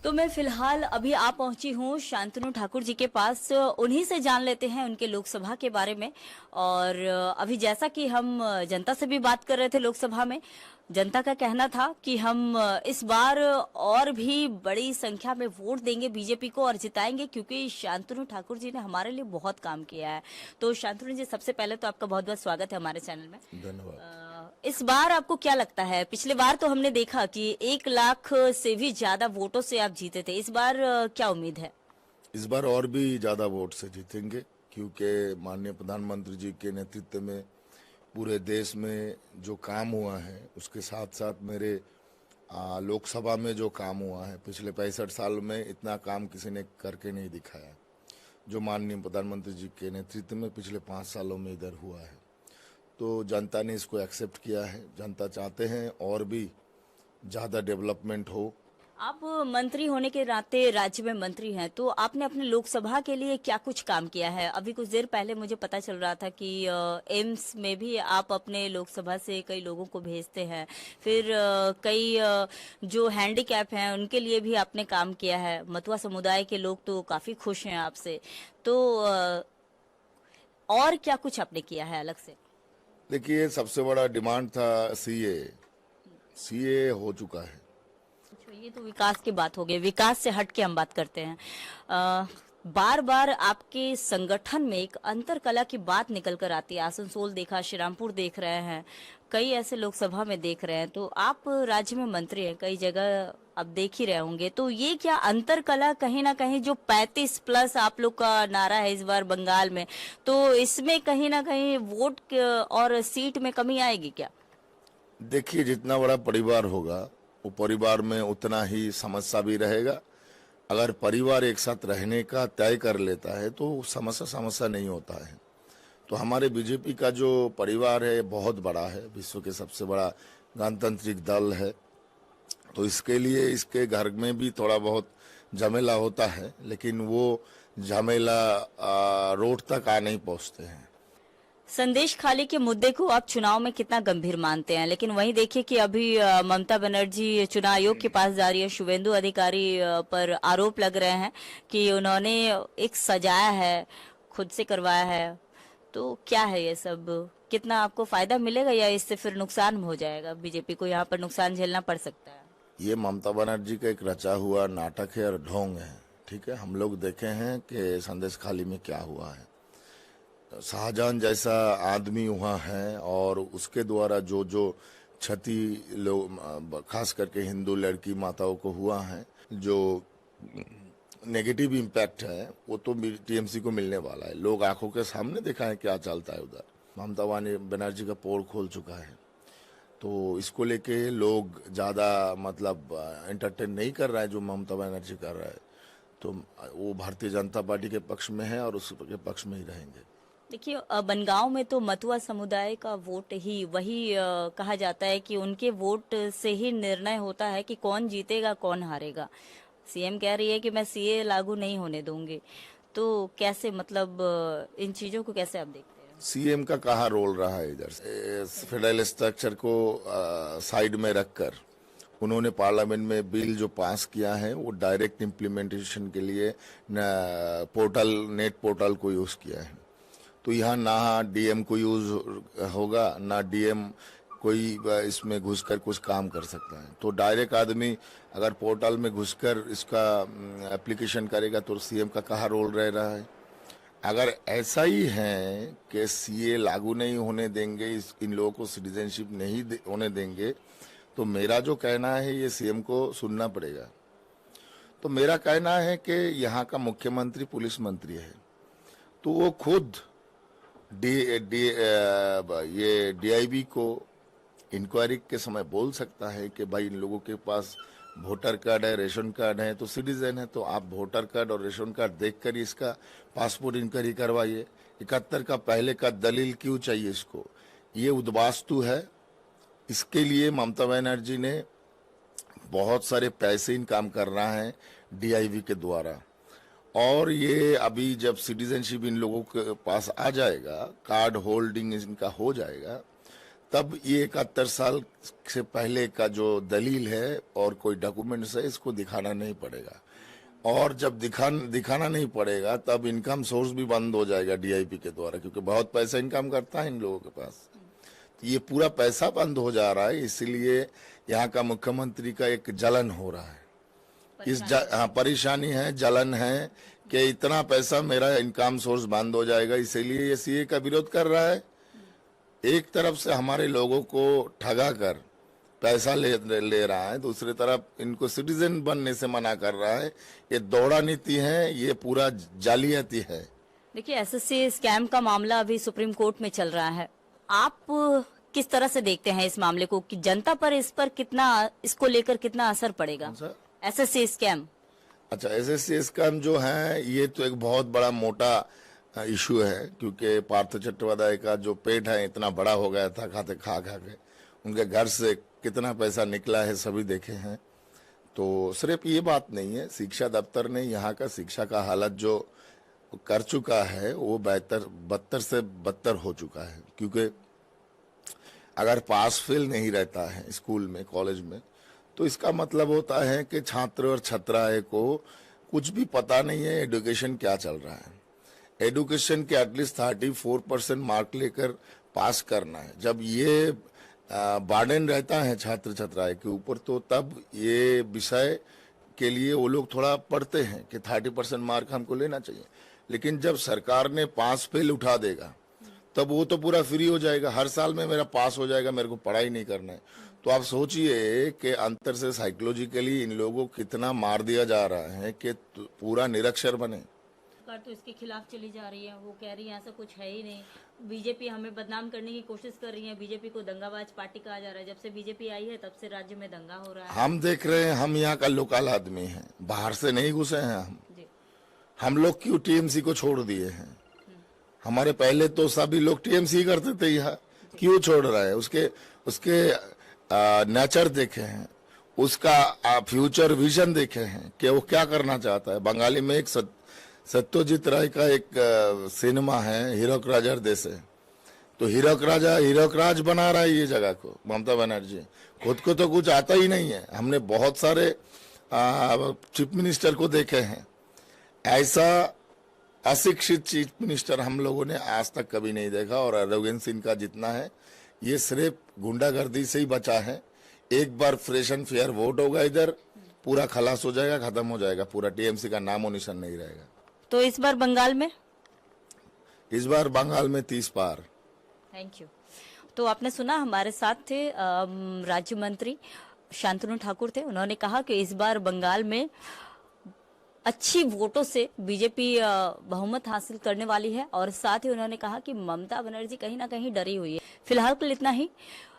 तो मैं फिलहाल अभी आ पहुंची हूं शांतनु ठाकुर जी के पास। उन्हीं से जान लेते हैं उनके लोकसभा के बारे में। और अभी जैसा कि हम जनता से भी बात कर रहे थे लोकसभा में, जनता का कहना था कि हम इस बार और भी बड़ी संख्या में वोट देंगे बीजेपी को और जिताएंगे, क्योंकि शांतनु ठाकुर जी ने हमारे लिए बहुत काम किया है। तो शांतनु जी, सबसे पहले तो आपका बहुत बहुत स्वागत है हमारे चैनल में। धन्यवाद। इस बार आपको क्या लगता है? पिछले बार तो हमने देखा कि 1 लाख से भी ज्यादा वोटों से आप जीते थे। इस बार क्या उम्मीद है? इस बार और भी ज्यादा वोट से जीतेंगे, क्योंकि माननीय प्रधानमंत्री जी के नेतृत्व में पूरे देश में जो काम हुआ है, उसके साथ साथ मेरे लोकसभा में जो काम हुआ है, पिछले 65 साल में इतना काम किसी ने करके नहीं दिखाया जो माननीय प्रधानमंत्री जी के नेतृत्व में पिछले 5 सालों में इधर हुआ है। तो जनता ने इसको एक्सेप्ट किया है। जनता चाहते हैं और भी ज़्यादा डेवलपमेंट हो। आप मंत्री होने के नाते राज्य में मंत्री हैं, तो आपने अपने लोकसभा के लिए क्या कुछ काम किया है? अभी कुछ देर पहले मुझे पता चल रहा था कि एम्स में भी आप अपने लोकसभा से कई लोगों को भेजते हैं। फिर कई जो हैंडीकैप हैं उनके लिए भी आपने काम किया है। मथुआ समुदाय के लोग तो काफी खुश हैं आपसे। तो और क्या कुछ आपने किया है अलग से? देखिए, सबसे बड़ा डिमांड था सीए हो चुका है। ये तो विकास की बात हो गई। विकास से हट के हम बात करते हैं। बार बार आपके संगठन में एक अंतर कला की बात निकल कर आती है। आसनसोल देखा, श्रीरामपुर देख रहे हैं, कई ऐसे लोकसभा में देख रहे हैं। तो आप राज्य में मंत्री हैं, कई जगह अब देख ही रहे होंगे। तो ये क्या अंतर कला कहीं ना कहीं, जो 35+ आप लोग का नारा है इस बार बंगाल में, तो इसमें कहीं ना कहीं वोट और सीट में कमी आएगी क्या? देखिए, जितना बड़ा परिवार होगा वो परिवार में उतना ही समस्या भी रहेगा। अगर परिवार एक साथ रहने का तय कर लेता है तो समस्या नहीं होता है। तो हमारे बीजेपी का जो परिवार है बहुत बड़ा है, विश्व के सबसे बड़ा गणतांत्रिक दल है। तो इसके लिए इसके घर में भी थोड़ा बहुत झमेला होता है, लेकिन वो झमेला रोड तक नहीं पहुंचते हैं। संदेश खाली के मुद्दे को आप चुनाव में कितना गंभीर मानते हैं? लेकिन वहीं देखिए कि अभी ममता बनर्जी चुनाव आयोग के पास जा रही है। शुभेंदु अधिकारी पर आरोप लग रहे हैं कि उन्होंने एक सजाया है, खुद से करवाया है। तो क्या है ये सब? कितना आपको फायदा मिलेगा या इससे फिर नुकसान हो जाएगा? बीजेपी को यहाँ पर नुकसान झेलना पड़ सकता है। ये ममता बनर्जी का एक रचा हुआ नाटक है और ढोंग है। ठीक है, हम लोग देखे हैं कि संदेश खाली में क्या हुआ है। शाहजहां जैसा आदमी वहाँ है और उसके द्वारा जो जो क्षति लोग, खास करके हिंदू लड़की माताओं को हुआ है, जो नेगेटिव इम्पैक्ट है, वो तो टीएमसी को मिलने वाला है। लोग आंखों के सामने देखा है क्या चलता है उधर। ममता बनर्जी का पोल खोल चुका है। तो इसको लेके लोग ज़्यादा एंटरटेन नहीं कर रहा है जो ममता बनर्जी कर रहा है। तो वो भारतीय जनता पार्टी के पक्ष में है और उसके पक्ष में ही रहेंगे। देखिए, बनगांव में तो मथुआ समुदाय का वोट ही वही कहा जाता है कि उनके वोट से ही निर्णय होता है कि कौन जीतेगा कौन हारेगा। सीएम कह रही है कि मैं सीए लागू नहीं होने दूंगी। तो कैसे, इन चीजों को कैसे आप देखते हैं? सीएम का कहाँ रोल रहा है इधर? फेडरल स्ट्रक्चर को साइड में रखकर उन्होंने पार्लियामेंट में बिल जो पास किया है वो डायरेक्ट इम्प्लीमेंटेशन के लिए नेट पोर्टल को यूज किया है। तो यहाँ ना डीएम को यूज होगा, ना डीएम कोई इसमें घुसकर कुछ काम कर सकता है। तो डायरेक्ट आदमी अगर पोर्टल में घुसकर इसका एप्लीकेशन करेगा तो सीएम का कहाँ रोल रह रहा है? अगर ऐसा ही है कि सीए लागू नहीं होने देंगे, इन लोगों को सिटीजनशिप नहीं होने देंगे, तो मेरा जो कहना है ये सीएम को सुनना पड़ेगा। तो मेरा कहना है कि यहाँ का मुख्यमंत्री पुलिस मंत्री है, तो वो खुद ये डीआईबी को इंक्वायरी के समय बोल सकता है कि भाई इन लोगों के पास वोटर कार्ड है, रेशन कार्ड है, तो सिटीजन है, तो आप वोटर कार्ड और रेशन कार्ड देखकर इसका पासपोर्ट इंक्वायरी करवाइए। 71 का पहले का दलील क्यों चाहिए इसको? ये उद्वास्तु है। इसके लिए ममता बनर्जी ने बहुत सारे पैसे इनकम कर रहा है डीआईवी के द्वारा। और ये अभी जब सिटीजनशिप इन लोगों के पास आ जाएगा, कार्ड होल्डिंग इनका हो जाएगा, तब ये 71 साल से पहले का जो दलील है और कोई डॉक्यूमेंट्स है, इसको दिखाना नहीं पड़ेगा। और जब दिखाना नहीं पड़ेगा, तब इनकम सोर्स भी बंद हो जाएगा डीआईपी के द्वारा, क्योंकि बहुत पैसा इनकम करता है इन लोगों के पास। तो ये पूरा पैसा बंद हो जा रहा है, इसलिए यहाँ का मुख्यमंत्री का एक जलन हो रहा है। परेशानी है, जलन है कि इतना पैसा मेरा इनकम सोर्स बंद हो जाएगा, इसीलिए ये सीए का विरोध कर रहा है। एक तरफ से हमारे लोगों को ठगा कर पैसा ले रहा है, दूसरी तरफ इनको सिटीजन बनने से मना कर रहा है। ये दौड़ा नीति है, ये पूरा जालियाती है। देखिए, एसएससी स्कैम का मामला अभी सुप्रीम कोर्ट में चल रहा है। आप किस तरह से देखते हैं इस मामले को कि जनता पर इसको लेकर कितना असर पड़ेगा? एसएससी स्कैम, अच्छा, एसएससी स्कैम जो है, ये तो एक बहुत बड़ा मोटा इशू है, क्योंकि पार्थ चट्टोपाध्याय का जो पेट है इतना बड़ा हो गया था खा के। उनके घर से कितना पैसा निकला है सभी देखे हैं। तो सिर्फ ये बात नहीं है, शिक्षा दफ्तर ने यहाँ का शिक्षा का हालत जो कर चुका है वो बदतर से बदतर हो चुका है। क्योंकि अगर पास फेल नहीं रहता है स्कूल में, कॉलेज में, तो इसका मतलब होता है कि छात्र और छात्राएं को कुछ भी पता नहीं है एजुकेशन क्या चल रहा है। एजुकेशन के एटलीस्ट 34% मार्क लेकर पास करना है। जब ये बर्डन रहता है छात्र छात्राएं के ऊपर, तो तब ये विषय के लिए वो लोग थोड़ा पढ़ते हैं कि 30% मार्क हमको लेना चाहिए। लेकिन जब सरकार ने पास फेल उठा देगा, तब वो तो पूरा फ्री हो जाएगा, हर साल में मेरा पास हो जाएगा, मेरे को पढ़ाई नहीं करना है। तो आप सोचिए कि अंतर से साइकोलॉजिकली इन लोगों को कितना मार दिया जा रहा है कि पूरा निरक्षर बने। सरकार तो इसके खिलाफ चली जा रही है, वो कह रही है ऐसा कुछ है ही नहीं। बीजेपी हमें बदनाम करने की कोशिश कर रही है, बीजेपी को दंगाबाज पार्टी कहा जा रहा है। जब से बीजेपी आई है तब से राज्य में दंगा हो रहा है। हम देख रहे हैं, हम यहाँ का लोकल आदमी हैं, बाहर से नहीं घुसे हैं हम लोग क्यों टीएमसी को छोड़ दिए हैं? हमारे पहले तो सभी लोग टीएमसी करते थे, यहाँ क्यों छोड़ रहा है? उसके नेचर देखे हैं, उसका फ्यूचर विजन देखे हैं कि वो क्या करना चाहता है। बंगाली में एक सत्यजीत राय का एक सिनेमा है, हीरोक राजार देश है। तो हीरोक राज बना रहा है ये जगह को ममता बनर्जी। खुद को तो कुछ आता ही नहीं है। हमने बहुत सारे चीफ मिनिस्टर को देखे हैं, ऐसा अशिक्षित चीफ मिनिस्टर हम लोगों ने आज तक कभी नहीं देखा। और अरोगेंस सिंह का जितना है, ये सिर्फ गुंडागर्दी से ही बचा है। एक बार फ्रेश एंड फेयर वोट होगा इधर, पूरा खलास हो जाएगा, खत्म हो जाएगा, पूरा टीएमसी का नामो निशान नहीं रहेगा। तो इस बार बंगाल में 30 पार। Thank you. तो आपने सुना, हमारे साथ थे राज्य मंत्री शांतनु ठाकुर थे। उन्होंने कहा कि इस बार बंगाल में अच्छी वोटों से बीजेपी बहुमत हासिल करने वाली है। और साथ ही उन्होंने कहा कि ममता बनर्जी कहीं ना कहीं डरी हुई है। फिलहाल के लिए इतना ही,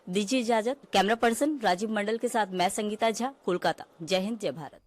दीजिए इजाजत। कैमरा पर्सन राजीव मंडल के साथ मैं संगीता झा, कोलकाता। जय हिंद, जय भारत।